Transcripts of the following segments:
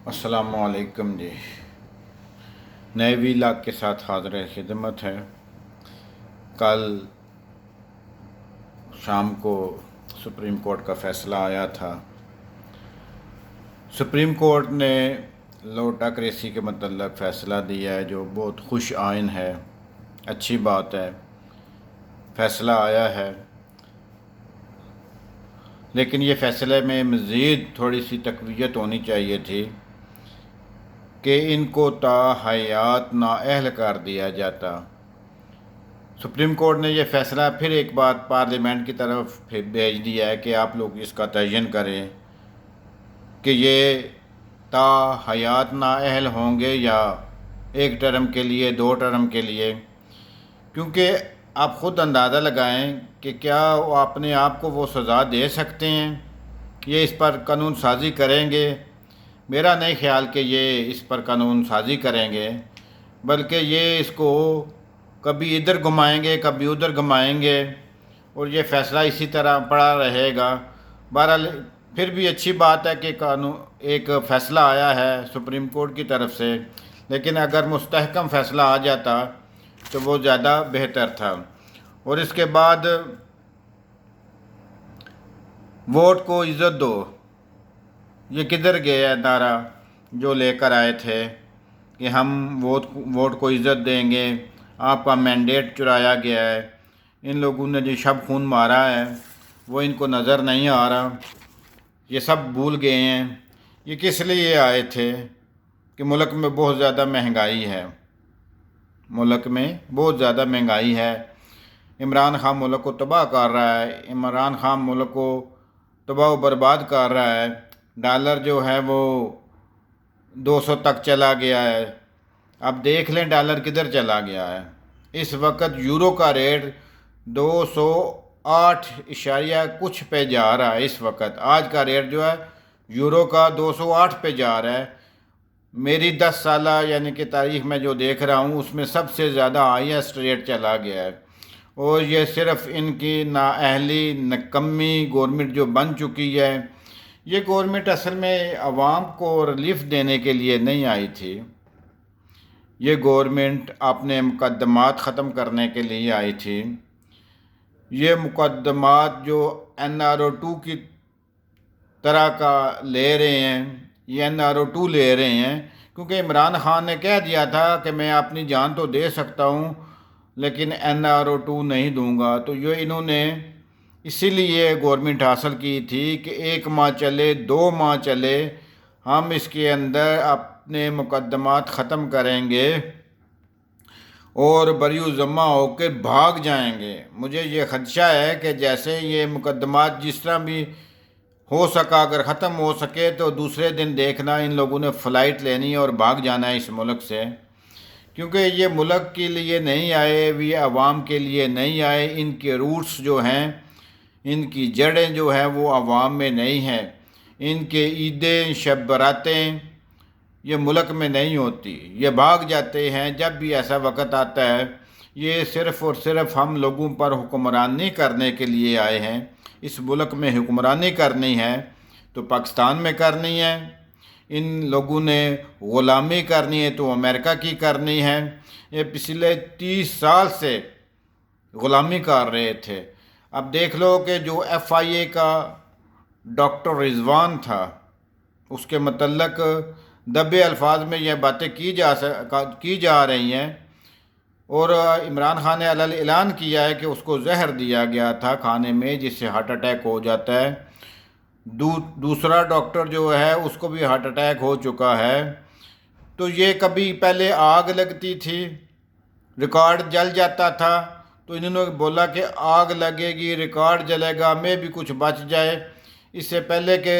السلام علیکم جی، نئے ویلاگ کے ساتھ حاضر خدمت ہے۔ کل شام کو سپریم کورٹ کا فیصلہ آیا تھا۔ سپریم کورٹ نے لا ٹاکریسی کے متعلق فیصلہ دیا ہے، جو بہت خوش آئین ہے، اچھی بات ہے، فیصلہ آیا ہے۔ لیکن یہ فیصلے میں مزید تھوڑی سی تقویت ہونی چاہیے تھی کہ ان کو تا حیات نااہل کر دیا جاتا۔ سپریم کورٹ نے یہ فیصلہ پھر ایک بار پارلیمنٹ کی طرف بھیج دیا ہے کہ آپ لوگ اس کا تعین کریں کہ یہ تا حیات نااہل ہوں گے یا ایک ٹرم کے لیے، 2 ٹرم کے لیے، کیونکہ آپ خود اندازہ لگائیں کہ کیا وہ اپنے آپ کو وہ سزا دے سکتے ہیں، یہ اس پر قانون سازی کریں گے۔ میرا نہیں خیال کہ یہ اس پر قانون سازی کریں گے، بلکہ یہ اس کو کبھی ادھر گھمائیں گے، کبھی ادھر گھمائیں گے، اور یہ فیصلہ اسی طرح پڑا رہے گا۔ بہرحال پھر بھی اچھی بات ہے کہ ایک فیصلہ آیا ہے سپریم کورٹ کی طرف سے، لیکن اگر مستحکم فیصلہ آ جاتا تو وہ زیادہ بہتر تھا۔ اور اس کے بعد ووٹ کو عزت دو، یہ کدھر گیا نعرہ جو لے کر آئے تھے کہ ہم ووٹ کو عزت دیں گے، آپ کا مینڈیٹ چرایا گیا ہے۔ ان لوگوں نے جو شب خون مارا ہے وہ ان کو نظر نہیں آ رہا، یہ سب بھول گئے ہیں۔ یہ کس لیے آئے تھے کہ ملک میں بہت زیادہ مہنگائی ہے، ملک میں بہت زیادہ مہنگائی ہے۔ عمران خان ملک کو تباہ کر رہا ہے، عمران خان ملک کو تباہ و برباد کر رہا ہے۔ ڈالر جو ہے وہ 200 تک چلا گیا ہے۔ اب دیکھ لیں ڈالر کدھر چلا گیا ہے۔ اس وقت یورو کا ریٹ 208 اشاریہ کچھ پہ جا رہا ہے۔ اس وقت آج کا ریٹ جو ہے یورو کا 208 پہ جا رہا ہے۔ میری 10 سالہ یعنی کہ تاریخ میں جو دیکھ رہا ہوں اس میں سب سے زیادہ ہائیسٹ ریٹ چلا گیا ہے، اور یہ صرف ان کی نااہلی، نکمی گورنمنٹ جو بن چکی ہے۔ یہ گورنمنٹ اصل میں عوام کو ریلیف دینے کے لیے نہیں آئی تھی، یہ گورنمنٹ اپنے مقدمات ختم کرنے کے لیے آئی تھی۔ یہ مقدمات جو NRO2 کی طرح کا لے رہے ہیں، یہ NRO2 لے رہے ہیں، کیونکہ عمران خان نے کہہ دیا تھا کہ میں اپنی جان تو دے سکتا ہوں لیکن NRO2 نہیں دوں گا۔ تو یہ انہوں نے اسی لیے گورنمنٹ حاصل کی تھی کہ 1 ماہ چلے، 2 ماہ چلے، ہم اس کے اندر اپنے مقدمات ختم کریں گے اور بریو ذمہ ہو کے بھاگ جائیں گے۔ مجھے یہ خدشہ ہے کہ جیسے یہ مقدمات جس طرح بھی ہو سکا اگر ختم ہو سکے تو دوسرے دن دیکھنا ان لوگوں نے فلائٹ لینی ہے اور بھاگ جانا ہے اس ملک سے، کیونکہ یہ ملک کے لیے نہیں آئے، یہ عوام کے لیے نہیں آئے۔ ان کے روٹس جو ہیں، ان کی جڑیں جو ہیں وہ عوام میں نہیں ہیں۔ ان کے عیدیں، شب براتیں یہ ملک میں نہیں ہوتی، یہ بھاگ جاتے ہیں جب بھی ایسا وقت آتا ہے۔ یہ صرف اور صرف ہم لوگوں پر حکمرانی کرنے کے لیے آئے ہیں۔ اس ملک میں حکمرانی کرنی ہے تو پاکستان میں کرنی ہے، ان لوگوں نے غلامی کرنی ہے تو امریکہ کی کرنی ہے۔ یہ پچھلے 30 سال سے غلامی کر رہے تھے۔ اب دیکھ لو کہ جو FIA کا ڈاکٹر رضوان تھا، اس کے متعلق دبے الفاظ میں یہ باتیں کی جا رہی ہیں، اور عمران خان نے اعلان کیا ہے کہ اس کو زہر دیا گیا تھا کھانے میں جس سے ہارٹ اٹیک ہو جاتا ہے۔ دوسرا ڈاکٹر جو ہے اس کو بھی ہارٹ اٹیک ہو چکا ہے۔ تو یہ کبھی پہلے آگ لگتی تھی، ریکارڈ جل جاتا تھا، تو انہوں نے بولا کہ آگ لگے گی، ریکارڈ جلے گا، میں بھی کچھ بچ جائے، اس سے پہلے کہ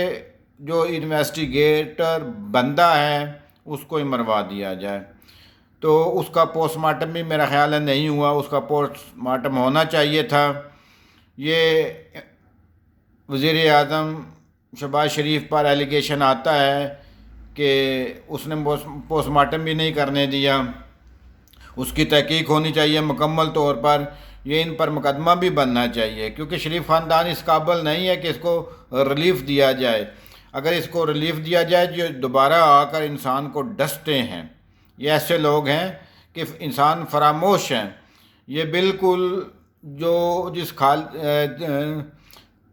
جو انویسٹیگیٹر بندہ ہے اس کو ہی مروا دیا جائے۔ تو اس کا پوسٹ مارٹم بھی میرا خیال ہے نہیں ہوا، اس کا پوسٹ مارٹم ہونا چاہیے تھا۔ یہ وزیر اعظم شہباز شریف پر ایلیگیشن آتا ہے کہ اس نے پوسٹ مارٹم بھی نہیں کرنے دیا، اس کی تحقیق ہونی چاہیے مکمل طور پر، یہ ان پر مقدمہ بھی بننا چاہیے، کیونکہ شریف خاندان اس قابل نہیں ہے کہ اس کو ریلیف دیا جائے۔ اگر اس کو ریلیف دیا جائے جو دوبارہ آ کر انسان کو ڈستے ہیں، یہ ایسے لوگ ہیں کہ انسان فراموش ہیں، یہ بالکل جو جس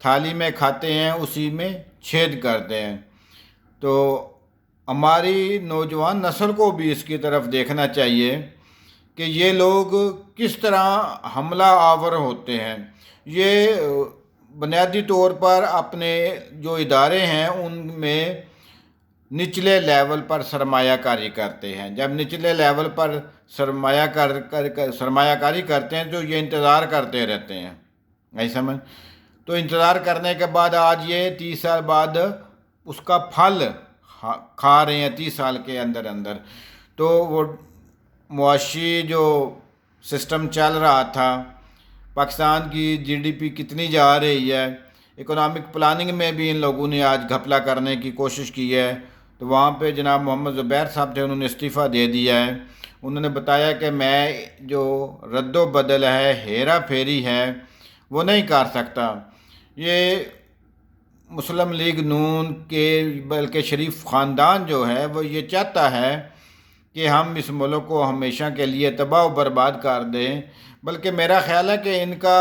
تھالی میں کھاتے ہیں اسی میں چھید کرتے ہیں۔ تو ہماری نوجوان نسل کو بھی اس کی طرف دیکھنا چاہیے کہ یہ لوگ کس طرح حملہ آور ہوتے ہیں۔ یہ بنیادی طور پر اپنے جو ادارے ہیں ان میں نچلے لیول پر سرمایہ کاری کرتے ہیں۔ جب نچلے لیول پر سرمایہ کاری کرتے ہیں تو یہ انتظار کرتے رہتے ہیں، نہیں سمجھ؟ تو انتظار کرنے کے بعد آج یہ 30 سال بعد اس کا پھل کھا رہے ہیں، 30 سال کے اندر۔ تو وہ معاشی جو سسٹم چل رہا تھا، پاکستان کی GDP کتنی جا رہی ہے، اکنامک پلاننگ میں بھی ان لوگوں نے آج گھپلا کرنے کی کوشش کی ہے۔ تو وہاں پہ جناب محمد زبیر صاحب تھے، انہوں نے استعفیٰ دے دیا ہے۔ انہوں نے بتایا کہ میں جو رد و بدل ہے، ہیرا پھیری ہے، وہ نہیں کر سکتا۔ یہ مسلم لیگ نون کے بلکہ شریف خاندان جو ہے وہ یہ چاہتا ہے کہ ہم اس ملک کو ہمیشہ کے لیے تباہ و برباد کر دیں، بلکہ میرا خیال ہے کہ ان کا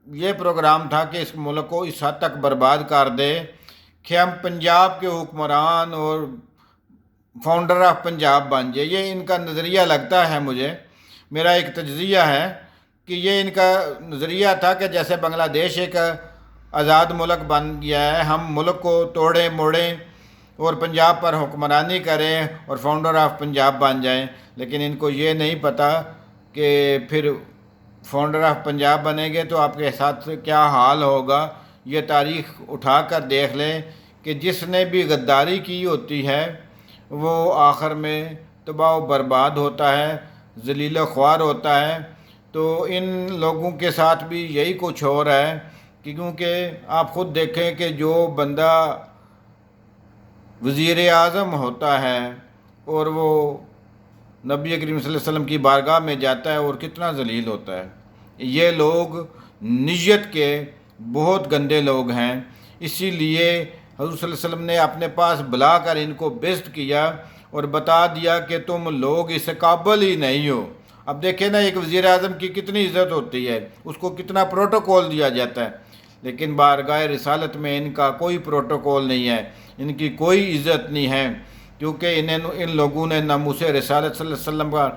یہ پروگرام تھا کہ اس ملک کو اس حد تک برباد کر دے کہ ہم پنجاب کے حکمران اور فاؤنڈر آف پنجاب بن جائے۔ یہ ان کا نظریہ لگتا ہے مجھے، میرا ایک تجزیہ ہے کہ یہ ان کا نظریہ تھا کہ جیسے بنگلہ دیش ایک آزاد ملک بن گیا ہے، ہم ملک کو توڑیں موڑیں اور پنجاب پر حکمرانی کریں اور فاؤنڈر آف پنجاب بن جائیں۔ لیکن ان کو یہ نہیں پتہ کہ پھر فاؤنڈر آف پنجاب بنیں گے تو آپ کے ساتھ کیا حال ہوگا۔ یہ تاریخ اٹھا کر دیکھ لیں کہ جس نے بھی غداری کی ہوتی ہے وہ آخر میں تباہ و برباد ہوتا ہے، ذلیل و خوار ہوتا ہے۔ تو ان لوگوں کے ساتھ بھی یہی کچھ ہو رہا ہے، کیونکہ آپ خود دیکھیں کہ جو بندہ وزیر اعظم ہوتا ہے اور وہ نبی کریم صلی اللہ علیہ وسلم کی بارگاہ میں جاتا ہے اور کتنا ذلیل ہوتا ہے۔ یہ لوگ نیت کے بہت گندے لوگ ہیں، اسی لیے حضور صلی اللہ علیہ وسلم نے اپنے پاس بلا کر ان کو بیعت کیا اور بتا دیا کہ تم لوگ اس قابل ہی نہیں ہو۔ اب دیکھیں نا، ایک وزیر اعظم کی کتنی عزت ہوتی ہے، اس کو کتنا پروٹوکول دیا جاتا ہے، لیکن بارگاہ رسالت میں ان کا کوئی پروٹوکول نہیں ہے، ان کی کوئی عزت نہیں ہے، کیونکہ ان لوگوں نے ناموس رسالت صلی اللہ علیہ وسلم کا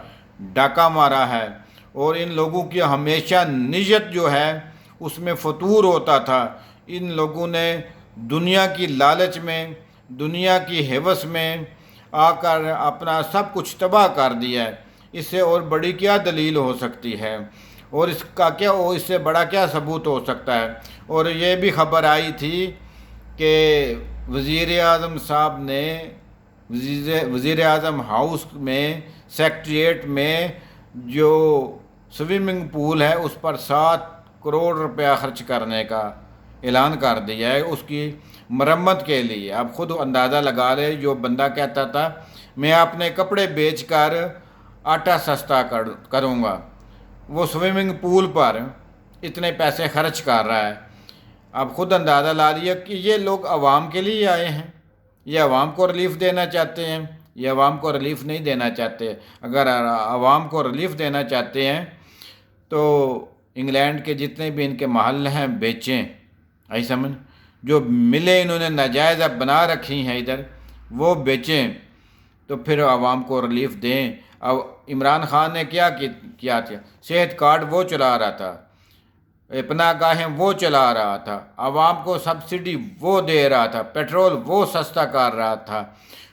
ڈاکہ مارا ہے۔ اور ان لوگوں کی ہمیشہ نیت جو ہے اس میں فطور ہوتا تھا۔ ان لوگوں نے دنیا کی لالچ میں، دنیا کی ہوس میں آ کر اپنا سب کچھ تباہ کر دیا ہے۔ اس سے اور بڑی کیا دلیل ہو سکتی ہے، اور اس سے بڑا کیا ثبوت ہو سکتا ہے۔ اور یہ بھی خبر آئی تھی کہ وزیر اعظم صاحب نے وزیر اعظم ہاؤس میں سیکریٹریٹ میں جو سوئمنگ پول ہے اس پر 7 کروڑ روپیہ خرچ کرنے کا اعلان کر دیا ہے اس کی مرمت کے لیے۔ آپ خود اندازہ لگا لیں، جو بندہ کہتا تھا میں اپنے کپڑے بیچ کر آٹا سستا کروں گا، وہ سوئمنگ پول پر اتنے پیسے خرچ کر رہا ہے۔ آپ خود اندازہ لا لیا کہ یہ لوگ عوام کے لیے آئے ہیں، یہ عوام کو ریلیف دینا چاہتے ہیں، یہ عوام کو ریلیف نہیں دینا چاہتے۔ اگر عوام کو ریلیف دینا چاہتے ہیں تو انگلینڈ کے جتنے بھی ان کے محل ہیں بیچیں، ایسا سمجھ، جو ملیں انہوں نے ناجائز اب بنا رکھی ہیں ادھر وہ بیچیں، تو پھر عوام کو ریلیف دیں۔ اب عمران خان نے کیا تھا، صحت کارڈ وہ چلا رہا تھا، پناہ گاہیں وہ چلا رہا تھا، عوام کو سبسڈی وہ دے رہا تھا، پیٹرول وہ سستا کر رہا تھا،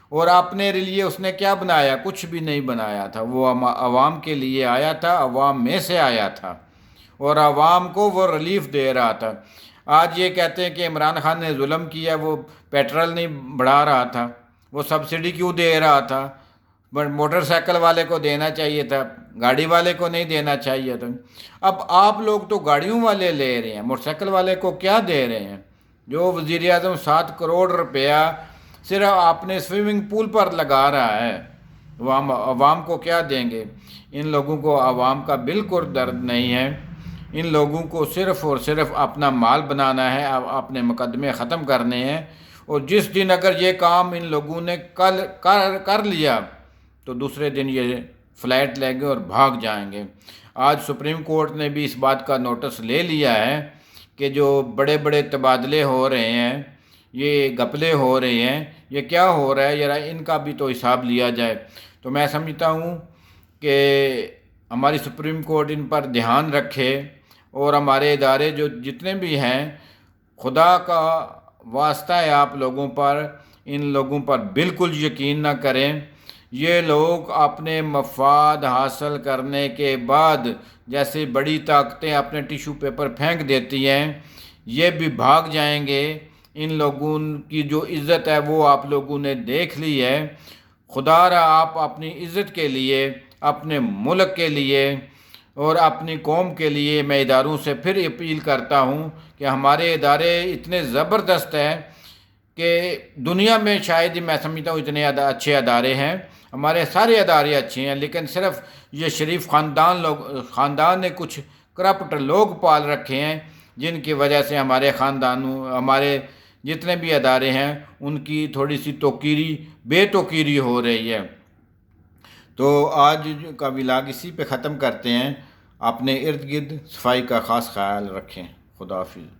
اور اپنے لیے اس نے کیا بنایا؟ کچھ بھی نہیں بنایا تھا۔ وہ عوام کے لیے آیا تھا، عوام میں سے آیا تھا، اور عوام کو وہ ریلیف دے رہا تھا۔ آج یہ کہتے ہیں کہ عمران خان نے ظلم کیا، وہ پیٹرول نہیں بڑھا رہا تھا، وہ سبسڈی کیوں دے رہا تھا؟ موٹر سائیکل والے کو دینا چاہیے تھا، گاڑی والے کو نہیں دینا چاہیے تھا۔ اب آپ لوگ تو گاڑیوں والے لے رہے ہیں، موٹر سائیکل والے کو کیا دے رہے ہیں؟ جو وزیر اعظم 7 کروڑ روپیہ صرف اپنے سوئمنگ پول پر لگا رہا ہے، وہ عوام کو کیا دیں گے؟ ان لوگوں کو عوام کا بالکل درد نہیں ہے، ان لوگوں کو صرف اور صرف اپنا مال بنانا ہے، اپنے مقدمے ختم کرنے ہیں، اور جس دن اگر یہ کام ان لوگوں نے کر لیا تو دوسرے دن یہ فلائٹ لیں گے اور بھاگ جائیں گے۔ آج سپریم کورٹ نے بھی اس بات کا نوٹس لے لیا ہے کہ جو بڑے بڑے تبادلے ہو رہے ہیں، یہ گھپلے ہو رہے ہیں، یہ کیا ہو رہا ہے، ذرا ان کا بھی تو حساب لیا جائے۔ تو میں سمجھتا ہوں کہ ہماری سپریم کورٹ ان پر دھیان رکھے، اور ہمارے ادارے جو جتنے بھی ہیں، خدا کا واسطہ ہے آپ لوگوں پر، ان لوگوں پر بالکل یقین نہ کریں۔ یہ لوگ اپنے مفاد حاصل کرنے کے بعد جیسے بڑی طاقتیں اپنے ٹیشو پیپر پھینک دیتی ہیں، یہ بھی بھاگ جائیں گے۔ ان لوگوں کی جو عزت ہے وہ آپ لوگوں نے دیکھ لی ہے۔ خدا را آپ اپنی عزت کے لیے، اپنے ملک کے لیے اور اپنی قوم کے لیے میں اداروں سے پھر اپیل کرتا ہوں کہ ہمارے ادارے اتنے زبردست ہیں کہ دنیا میں شاید ہی میں سمجھتا ہوں اتنے اچھے ادارے ہیں۔ ہمارے سارے ادارے اچھے ہیں، لیکن صرف یہ شریف خاندان نے کچھ کرپٹ لوگ پال رکھے ہیں، جن کی وجہ سے ہمارے ہمارے جتنے بھی ادارے ہیں ان کی تھوڑی سی بے توقیری ہو رہی ہے۔ تو آج کا ولاگ اسی پہ ختم کرتے ہیں۔ اپنے ارد گرد صفائی کا خاص خیال رکھیں۔ خدا حافظ۔